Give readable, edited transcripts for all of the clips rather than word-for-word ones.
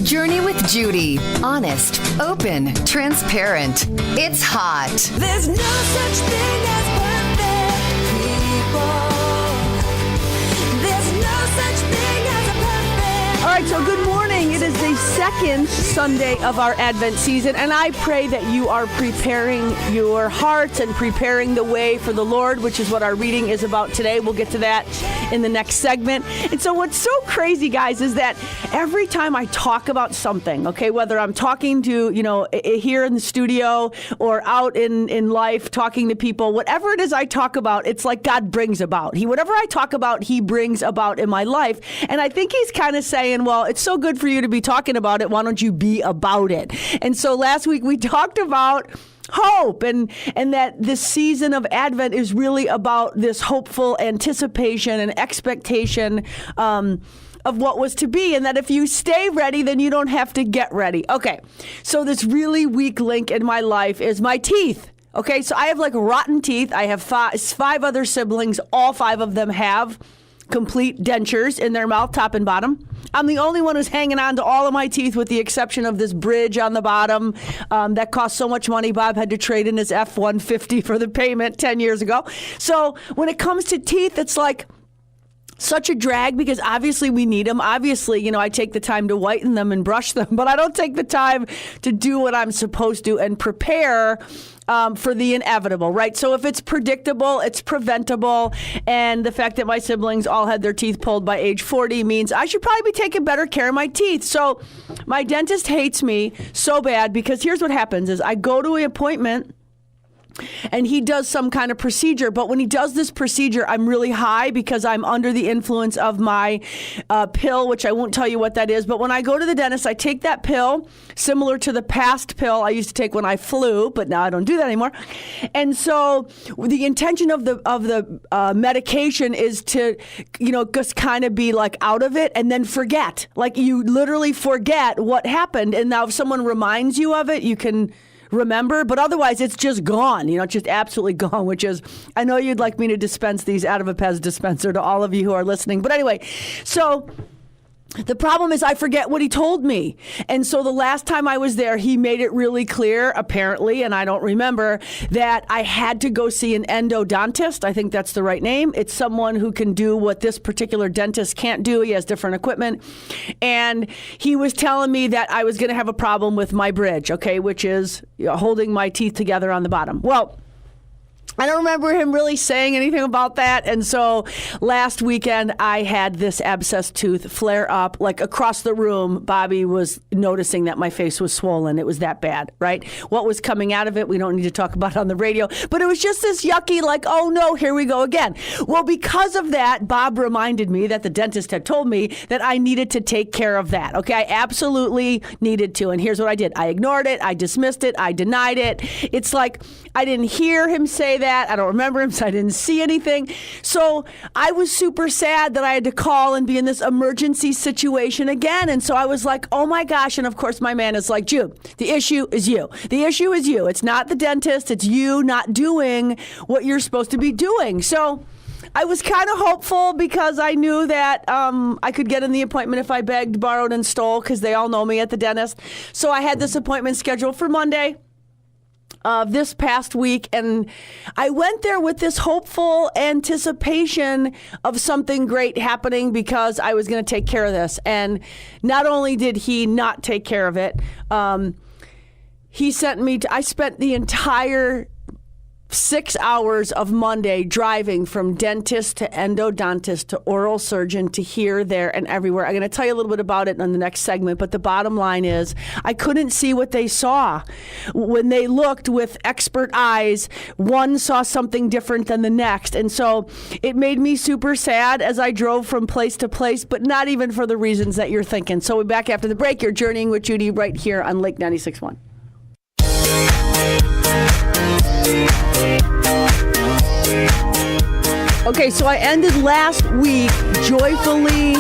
Journey with Judy. Honest, open, transparent. It's hot. There's no such thing as perfect people. There's no such thing as a perfect. All right, so good morning. It is the second Sunday of our Advent season, and I pray that you are preparing your hearts and preparing the way for the Lord, which is what our reading is about today. We'll get to that in the next segment. And so what's so crazy, guys, is that every time I talk about something, okay, whether I'm talking to, here in the studio or out in life, talking to people, whatever it is I talk about, it's like God brings about. Whatever I talk about, he brings about in my life. And I think he's kind of saying, well, it's so good for you to be talking about it. Why don't you be about it? And so last week we talked about hope and that this season of Advent is really about this hopeful anticipation and expectation of what was to be, and that if you stay ready, then you don't have to get ready. Okay, so this really weak link in my life is my teeth. Okay, so I have like rotten teeth. I have five other siblings. All five of them have complete dentures in their mouth, top and bottom. I'm the only one who's hanging on to all of my teeth with the exception of this bridge on the bottom that cost so much money. Bob had to trade in his F-150 for the payment 10 years ago. So when it comes to teeth, it's like such a drag because obviously we need them. Obviously, I take the time to whiten them and brush them, but I don't take the time to do what I'm supposed to and prepare for the inevitable, right? So if it's predictable, it's preventable. And the fact that my siblings all had their teeth pulled by age 40 means I should probably be taking better care of my teeth. So my dentist hates me so bad because here's what happens is I go to an appointment and he does some kind of procedure. But when he does this procedure, I'm really high because I'm under the influence of my pill, which I won't tell you what that is. But when I go to the dentist, I take that pill, similar to the past pill I used to take when I flew, but now I don't do that anymore. And so the intention of the medication is to, just kind of be like out of it and then forget. Like you literally forget what happened. And now if someone reminds you of it, you can remember, but otherwise it's just gone, it's just absolutely gone, which is, I know you'd like me to dispense these out of a Pez dispenser to all of you who are listening. But anyway, so the problem is I forget what he told me. And so the last time I was there, he made it really clear, apparently, and I don't remember, that I had to go see an endodontist. I think that's the right name. It's someone who can do what this particular dentist can't do. He has different equipment. And he was telling me that I was going to have a problem with my bridge, okay, which is holding my teeth together on the bottom. Well, I don't remember him really saying anything about that. And so last weekend, I had this abscessed tooth flare up like across the room. Bobby was noticing that my face was swollen. It was that bad, right? What was coming out of it, we don't need to talk about on the radio. But it was just this yucky, like, oh no, here we go again. Well, because of that, Bob reminded me that the dentist had told me that I needed to take care of that. Okay, I absolutely needed to. And here's what I did. I ignored it. I dismissed it. I denied it. It's like I didn't hear him say that. I don't remember him, so I didn't see anything. So I was super sad that I had to call and be in this emergency situation again. And so I was like, oh my gosh. And of course, my man is like, Jude, the issue is you. The issue is you. It's not the dentist. It's you not doing what you're supposed to be doing. So I was kind of hopeful because I knew that I could get in the appointment if I begged, borrowed, and stole because they all know me at the dentist. So I had this appointment scheduled for Monday this past week, and I went there with this hopeful anticipation of something great happening because I was going to take care of this. And not only did he not take care of it, he sent me I spent the entire 6 hours of Monday driving from dentist to endodontist to oral surgeon to here, there, and everywhere. I'm going to tell you a little bit about it in the next segment, but the bottom line is I couldn't see what they saw. When they looked with expert eyes, one saw something different than the next. And so it made me super sad as I drove from place to place, but not even for the reasons that you're thinking. So we're back after the break. You're journeying with Judy right here on Lake 96.1. Okay, so I ended last week joyfully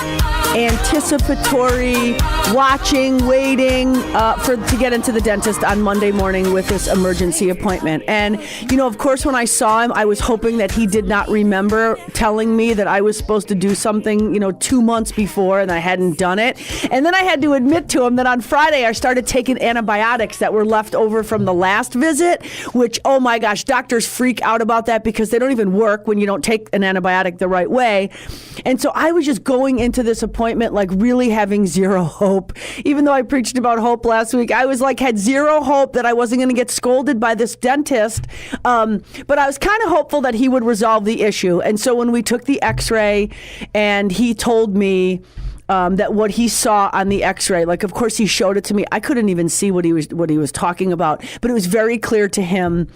anticipatory, watching, waiting to get into the dentist on Monday morning with this emergency appointment. And, of course, when I saw him, I was hoping that he did not remember telling me that I was supposed to do something, 2 months before, and I hadn't done it. And then I had to admit to him that on Friday I started taking antibiotics that were left over from the last visit, which, oh my gosh, doctors freak out about that because they don't even work when you don't take an antibiotic the right way. And so I was just going into this appointment like really having zero hope. Even though I preached about hope last week, I was like had zero hope that I wasn't going to get scolded by this dentist. But I was kind of hopeful that he would resolve the issue. And so when we took the x-ray and he told me that what he saw on the x-ray, like, of course he showed it to me. I couldn't even see what he was talking about, but it was very clear to him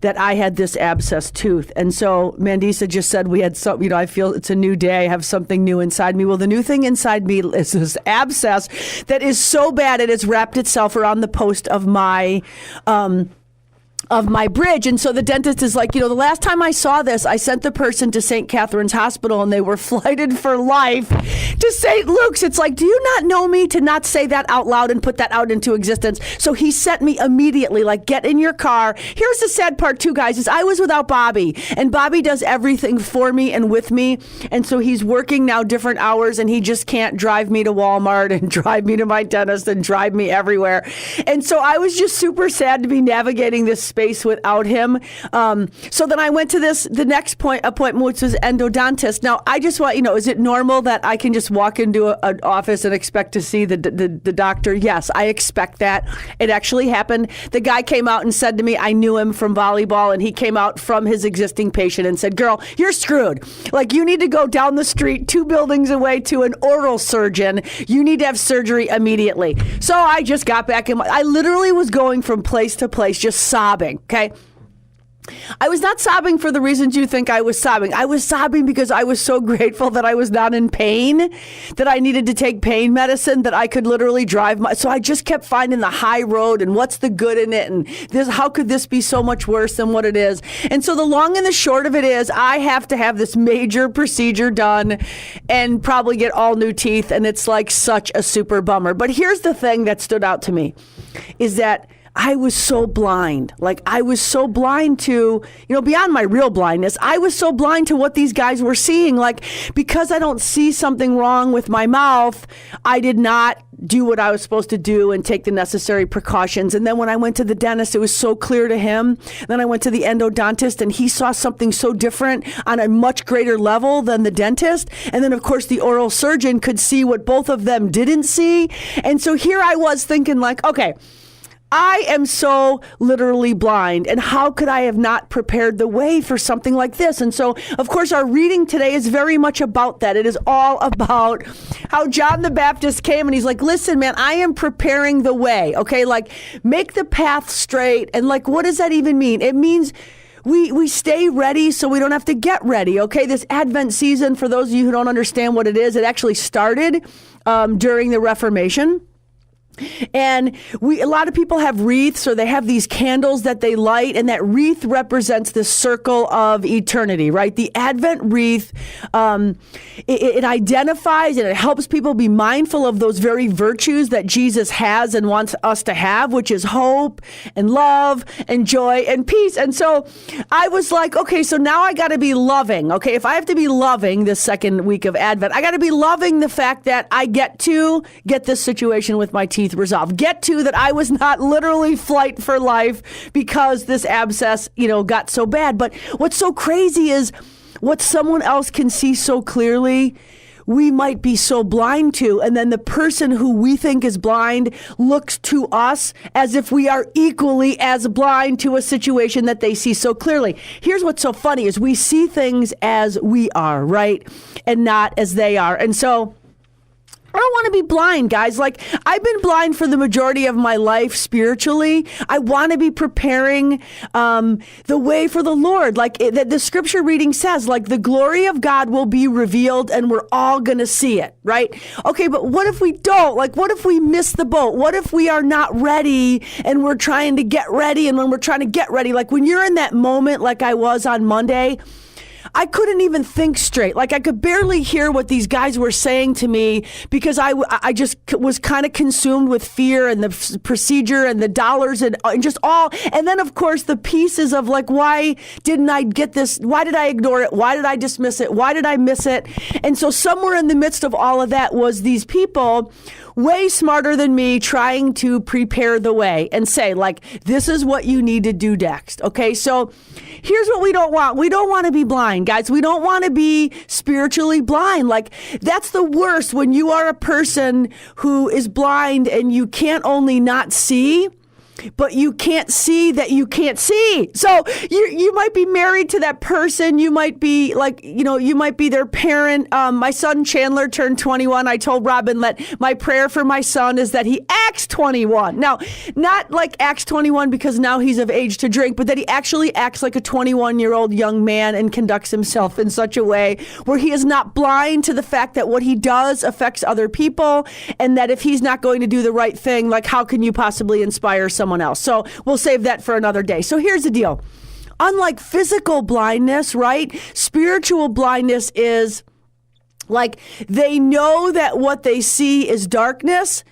that I had this abscess tooth. And so Mandisa just said we had some, I feel it's a new day. I have something new inside me. Well, the new thing inside me is this abscess that is so bad it has wrapped itself around the post of my bridge. And so the dentist is like, the last time I saw this, I sent the person to St. Catherine's Hospital and they were flighted for life to St. Luke's. It's like, do you not know me to not say that out loud and put that out into existence? So he sent me immediately, like, get in your car. Here's the sad part too, guys, is I was without Bobby, and Bobby does everything for me and with me. And so he's working now different hours and he just can't drive me to Walmart and drive me to my dentist and drive me everywhere. And so I was just super sad to be navigating this space without him. So then I went to the next appointment, which was endodontist. Now, I just want, is it normal that I can just walk into an office and expect to see the doctor? Yes, I expect that. It actually happened. The guy came out and said to me, I knew him from volleyball, and he came out from his existing patient and said, girl, you're screwed. Like, you need to go down the street 2 buildings away to an oral surgeon. You need to have surgery immediately. So I just got back I literally was going from place to place, just sobbing. Okay. I was not sobbing for the reasons you think I was sobbing. I was sobbing because I was so grateful that I was not in pain, that I needed to take pain medicine, that I could literally drive so I just kept finding the high road and what's the good in it, and how could this be so much worse than what it is? And so the long and the short of it is I have to have this major procedure done and probably get all new teeth, and it's like such a super bummer. But here's the thing that stood out to me is that I was so blind. Like, I was so blind to, beyond my real blindness, I was so blind to what these guys were seeing. Like, because I don't see something wrong with my mouth, I did not do what I was supposed to do and take the necessary precautions. And then when I went to the dentist, it was so clear to him. Then I went to the endodontist and he saw something so different on a much greater level than the dentist. And then, of course, the oral surgeon could see what both of them didn't see. And so here I was thinking, like, okay, I am so literally blind, and how could I have not prepared the way for something like this? And so, of course, our reading today is very much about that. It is all about how John the Baptist came and he's like, listen, man, I am preparing the way, okay? Like, make the path straight. And like, what does that even mean? It means we stay ready so we don't have to get ready, okay? This Advent season, for those of you who don't understand what it is, it actually started during the Reformation. And a lot of people have wreaths, or they have these candles that they light, and that wreath represents the circle of eternity, right? The Advent wreath, it identifies and it helps people be mindful of those very virtues that Jesus has and wants us to have, which is hope and love and joy and peace. And so I was like, okay, so now I got to be loving. Okay, if I have to be loving this second week of Advent, I got to be loving the fact that I get this situation with my teeth resolved. Get to that I was not literally flight for life because this abscess, got so bad. But what's so crazy is what someone else can see so clearly, we might be so blind to. And then the person who we think is blind looks to us as if we are equally as blind to a situation that they see so clearly. Here's what's so funny is we see things as we are, right? And not as they are. And so I don't want to be blind, guys. Like, I've been blind for the majority of my life spiritually. I want to be preparing the way for the Lord. Like the scripture reading says, like, the glory of God will be revealed and we're all going to see it, right? Okay, but what if we don't? Like, what if we miss the boat? What if we are not ready and we're trying to get ready? And when we're trying to get ready, like when you're in that moment like I was on Monday, I couldn't even think straight. Like I could barely hear what these guys were saying to me because I just was kind of consumed with fear and the procedure and the dollars and just all. And then of course the pieces of like, why didn't I get this? Why did I ignore it? Why did I dismiss it? Why did I miss it? And so somewhere in the midst of all of that was these people way smarter than me trying to prepare the way and say like, this is what you need to do next. Okay. So here's what we don't want. We don't want to be blind, guys. We don't want to be spiritually blind. Like that's the worst when you are a person who is blind and you can't only not see, but you can't see that you can't see. So you might be married to that person. You might be like, you might be their parent. My son Chandler turned 21. I told Robin that my prayer for my son is that he acts 21. Now, not like acts 21 because now he's of age to drink, but that he actually acts like a 21-year-old young man and conducts himself in such a way where he is not blind to the fact that what he does affects other people, and that if he's not going to do the right thing, like how can you possibly inspire someone else? So we'll save that for another day. So here's the deal. Unlike physical blindness, right? Spiritual blindness is like they know that what they see is darkness,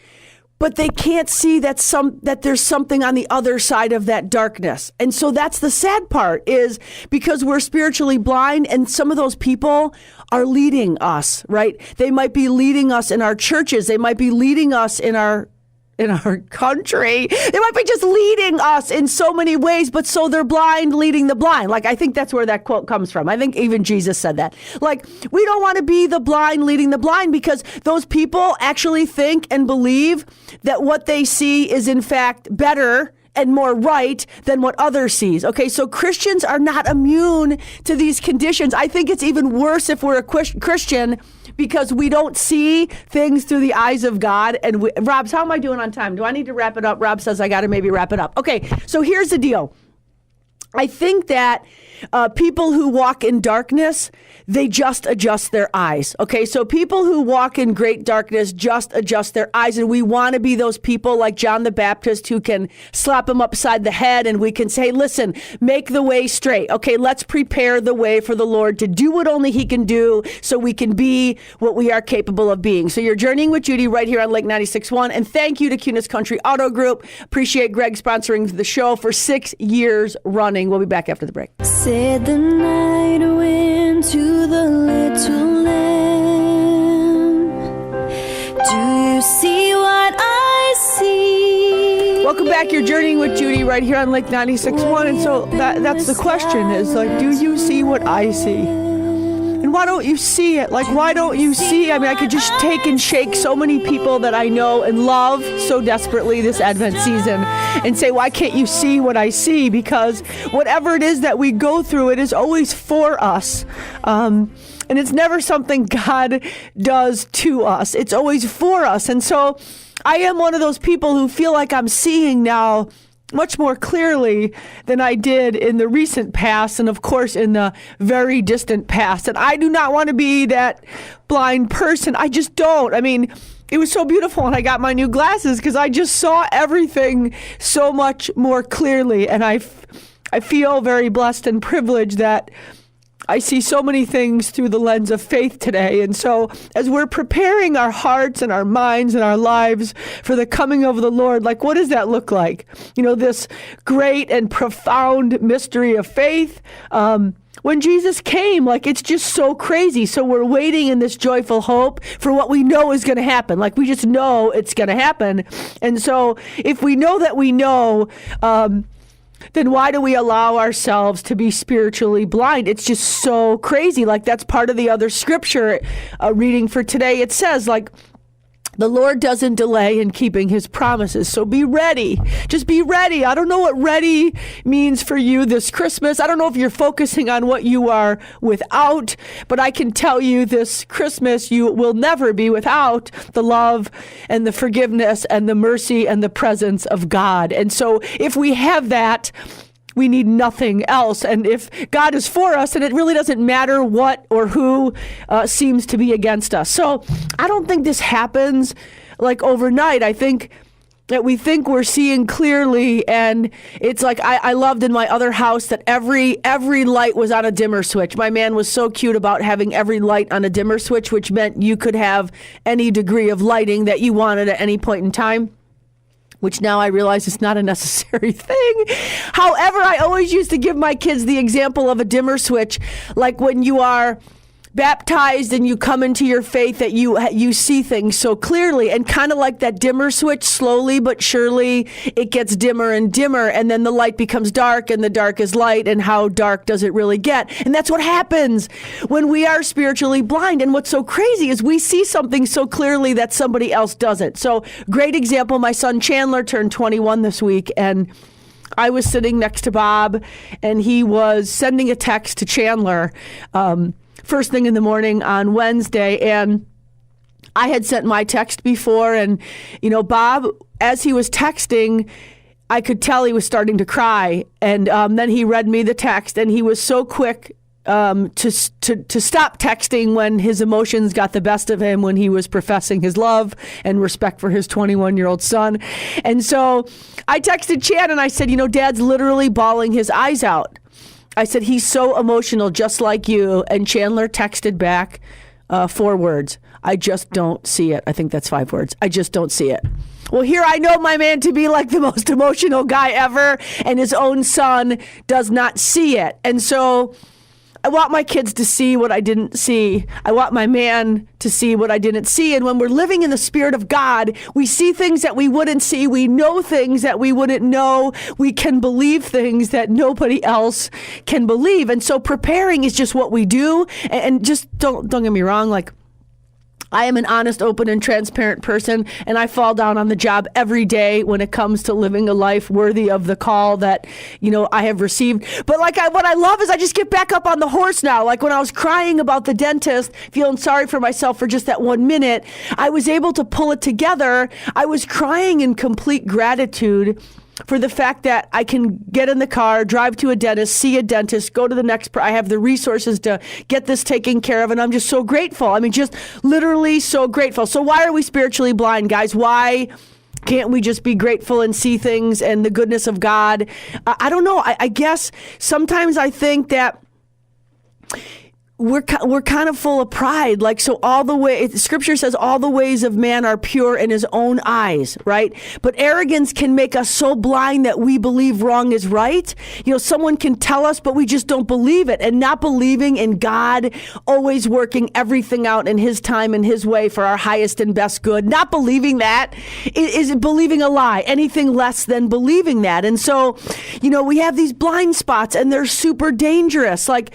but they can't see that there's something on the other side of that darkness. And so that's the sad part, is because we're spiritually blind and some of those people are leading us, right? They might be leading us in our churches. They might be leading us in our country. They might be just leading us in so many ways, but so they're blind leading the blind. Like, I think that's where that quote comes from. I think even Jesus said that. Like, we don't want to be the blind leading the blind because those people actually think and believe that what they see is in fact better and more right than what others sees. Okay, so Christians are not immune to these conditions. I think it's even worse if we're a Christian because we don't see things through the eyes of God. And Robs, how am I doing on time? Do I need to wrap it up? Rob says I got to maybe wrap it up. Okay, so here's the deal. I think that people who walk in darkness, they just adjust their eyes. Okay, so people who walk in great darkness just adjust their eyes. And we want to be those people like John the Baptist who can slap them upside the head and we can say, listen, make the way straight. Okay, let's prepare the way for the Lord to do what only he can do so we can be what we are capable of being. So you're journeying with Judy right here on Lake 96.1. And thank you to Cunis Country Auto Group. Appreciate Greg sponsoring the show for 6 years running. We'll be back after the break. Said the night went to the little lamb. Do you see what I see? Welcome back. You're journeying with Judy right here on Lake 96.1. And so that's the question is like, do you see what I see? And why don't you see it? Like, why don't you see? I mean, I could just take and shake so many people that I know and love so desperately this Advent season and say, why can't you see what I see? Because whatever it is that we go through, it is always for us. And it's never something God does to us. It's always for us. And so I am one of those people who feel like I'm seeing now much more clearly than I did in the recent past and, of course, in the very distant past. And I do not want to be that blind person. I just don't. I mean, it was so beautiful when I got my new glasses because I just saw everything so much more clearly. And I feel very blessed and privileged that I see so many things through the lens of faith today. And so as we're preparing our hearts and our minds and our lives for the coming of the Lord, like, what does that look like? You know, this great and profound mystery of faith. When Jesus came, like, it's just so crazy. So we're waiting in this joyful hope for what we know is going to happen. Like, we just know it's going to happen. And so if we know that we know, then why do we allow ourselves to be spiritually blind? It's just so crazy. Like, that's part of the other scripture reading for today. It says, like, the Lord doesn't delay in keeping his promises. So be ready. Just be ready. I don't know what ready means for you this Christmas. I don't know if you're focusing on what you are without, but I can tell you this Christmas, you will never be without the love and the forgiveness and the mercy and the presence of God. And so if we have that, we need nothing else. And if God is for us, then it really doesn't matter what or who seems to be against us. So I don't think this happens like overnight. I think that we think we're seeing clearly, and it's like I loved in my other house that every light was on a dimmer switch. My man was so cute about having every light on a dimmer switch, which meant you could have any degree of lighting that you wanted at any point in time, which now I realize is not a necessary thing. However, I always used to give my kids the example of a dimmer switch, like when you are baptized and you come into your faith, that you see things so clearly, and kind of like that dimmer switch, slowly but surely it gets dimmer and dimmer, and then the light becomes dark and the dark is light, and how dark does it really get? And that's what happens when we are spiritually blind. And what's so crazy is we see something so clearly that somebody else doesn't. So great example, my son Chandler turned 21 this week, and I was sitting next to Bob, and he was sending a text to Chandler first thing in the morning on Wednesday, and I had sent my text before, and Bob, as he was texting, I could tell he was starting to cry, and then he read me the text, and he was so quick to stop texting when his emotions got the best of him, when he was professing his love and respect for his 21-year-old son. And so I texted Chan, and I said, Dad's literally bawling his eyes out. I said, he's so emotional, just like you. And Chandler texted back 4 words. I just don't see it. I think that's 5 words. I just don't see it. Well, here I know my man to be like the most emotional guy ever, and his own son does not see it. And so I want my kids to see what I didn't see. I want my man to see what I didn't see. And when we're living in the Spirit of God, we see things that we wouldn't see. We know things that we wouldn't know. We can believe things that nobody else can believe. And so preparing is just what we do. And just don't get me wrong, like, I am an honest, open, and transparent person, and I fall down on the job every day when it comes to living a life worthy of the call that, I have received. But what I love is I just get back up on the horse now. Like when I was crying about the dentist, feeling sorry for myself for just that 1 minute, I was able to pull it together. I was crying in complete gratitude for the fact that I can get in the car, drive to a dentist, see a dentist, go to the next. I have the resources to get this taken care of, and I'm just so grateful. I mean, just literally so grateful. So why are we spiritually blind, guys? Why can't we just be grateful and see things and the goodness of God? I don't know. I guess sometimes I think that we're kind of full of pride. Like, so Scripture says all the ways of man are pure in his own eyes, right? But arrogance can make us so blind that we believe wrong is right. Someone can tell us, but we just don't believe it. And not believing in God always working everything out in his time and his way for our highest and best good. Not believing that is believing a lie. Anything less than believing that. And so, we have these blind spots, and they're super dangerous. Like,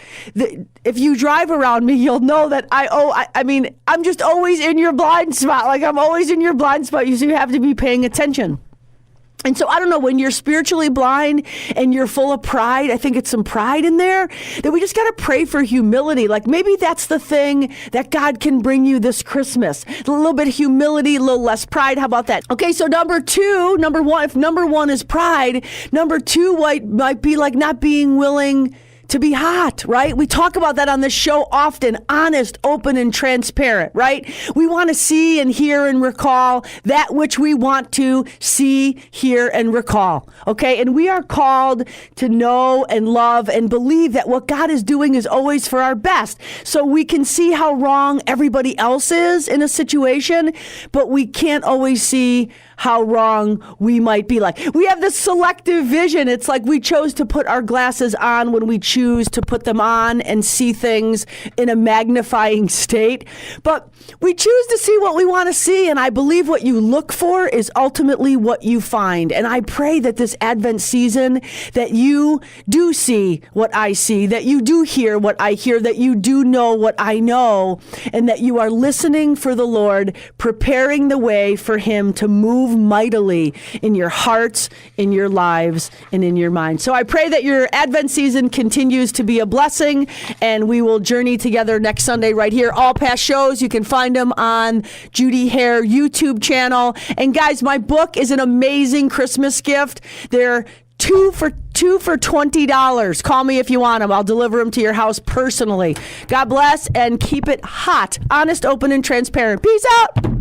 if you drive around me, you'll know that I'm just always in your blind spot. Like, I'm always in your blind spot. So you have to be paying attention. And so I don't know, when you're spiritually blind and you're full of pride, I think it's some pride in there, that we just got to pray for humility. Like, maybe that's the thing that God can bring you this Christmas. A little bit of humility, a little less pride. How about that? Okay, so number one, if number 1 is pride, number 2 might be like not being willing to be hot, right? We talk about that on this show often. Honest, open, and transparent, right? We want to see and hear and recall that which we want to see, hear, and recall, okay? And we are called to know and love and believe that what God is doing is always for our best. So we can see how wrong everybody else is in a situation, but we can't always see how wrong we might be. Like, we have this selective vision. It's like we chose to put our glasses on when we choose to put them on and see things in a magnifying state. But we choose to see what we want to see, and I believe what you look for is ultimately what you find. And I pray that this Advent season, that you do see what I see, that you do hear what I hear, that you do know what I know, and that you are listening for the Lord, preparing the way for him to move mightily in your hearts, in your lives, and in your mind. So I pray that your Advent season continues to be a blessing, and we will journey together next Sunday right here. All past shows, you can find them on Judy Hehr YouTube channel. And guys, my book is an amazing Christmas gift. They're two for $20. Call me if you want them. I'll deliver them to your house personally. God bless, and keep it hot, honest, open, and transparent. Peace out.